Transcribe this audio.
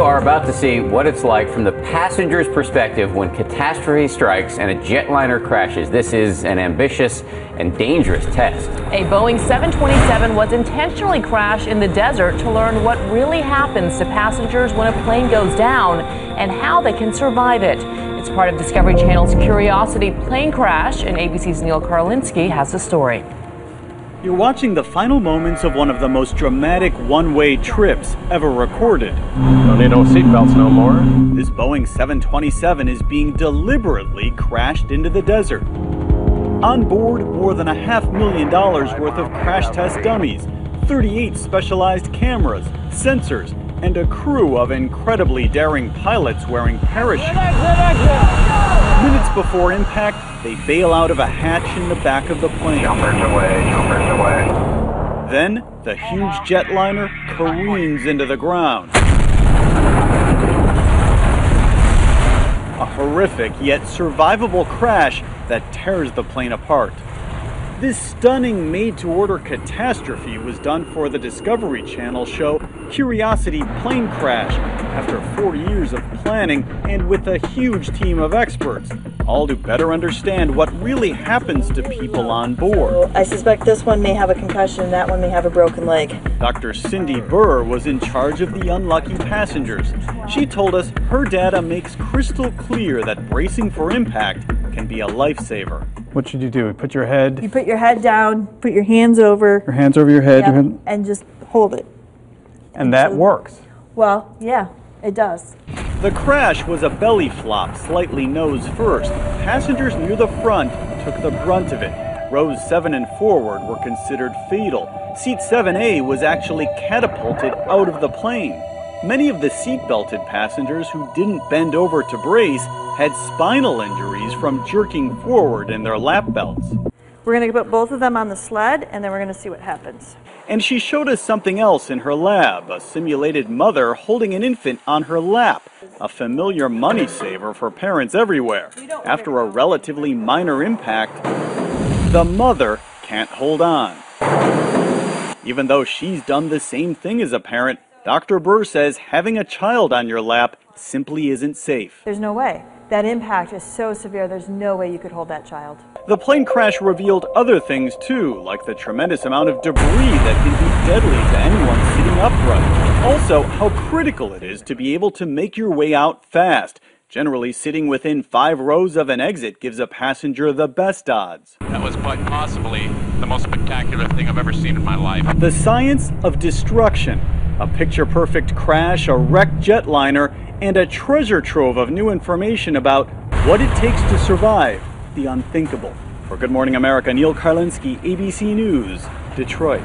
are about to see what it's like from the passenger's perspective when catastrophe strikes and a jetliner crashes. This is an ambitious and dangerous test. A Boeing 727 was intentionally crashed in the desert to learn what really happens to passengers when a plane goes down and how they can survive it. It's part of Discovery Channel's Curiosity plane crash, and ABC's Neil Karlinski has the story. You're watching the final moments of one of the most dramatic one-way trips ever recorded. Don't need no seatbelts no more. This Boeing 727 is being deliberately crashed into the desert. On board, more than $500,000 worth of crash test dummies, 38 specialized cameras, sensors, and a crew of incredibly daring pilots wearing parachutes. Minutes before impact, they bail out of a hatch in the back of the plane. Jumpers away, jumpers away. Then, the huge jetliner careens into the ground. A horrific yet survivable crash that tears the plane apart. This stunning made-to-order catastrophe was done for the Discovery Channel show Curiosity Plane Crash after 4 years of planning and with a huge team of experts, all to better understand what really happens to people on board. I suspect this one may have a concussion, that one may have a broken leg. Dr. Cindy Burr was in charge of the unlucky passengers. She told us her data makes crystal clear that bracing for impact can be a lifesaver. What should you do? Put your head... You put your head down, put your hands over. Your hands over your head. Yep, your hand, and just hold it. and that works. Well, yeah, it does. The crash was a belly flop, slightly nose first. Passengers near the front took the brunt of it. Rows 7 and forward were considered fatal. Seat 7A was actually catapulted out of the plane. Many of the seat-belted passengers who didn't bend over to brace had spinal injuries from jerking forward in their lap belts. We're going to put both of them on the sled, and then we're going to see what happens. And she showed us something else in her lab, a simulated mother holding an infant on her lap, a familiar money saver for parents everywhere. After a relatively minor impact, the mother can't hold on. Even though she's done the same thing as a parent, Dr. Burr says having a child on your lap simply isn't safe. There's no way. That impact is so severe, there's no way you could hold that child. The plane crash revealed other things too, like the tremendous amount of debris that can be deadly to anyone sitting upright. Also, how critical it is to be able to make your way out fast. Generally, sitting within 5 rows of an exit gives a passenger the best odds. That was quite possibly the most spectacular thing I've ever seen in my life. The science of destruction. A picture-perfect crash, a wrecked jetliner, and a treasure trove of new information about what it takes to survive the unthinkable. For Good Morning America, Neil Karlinski, ABC News, Detroit.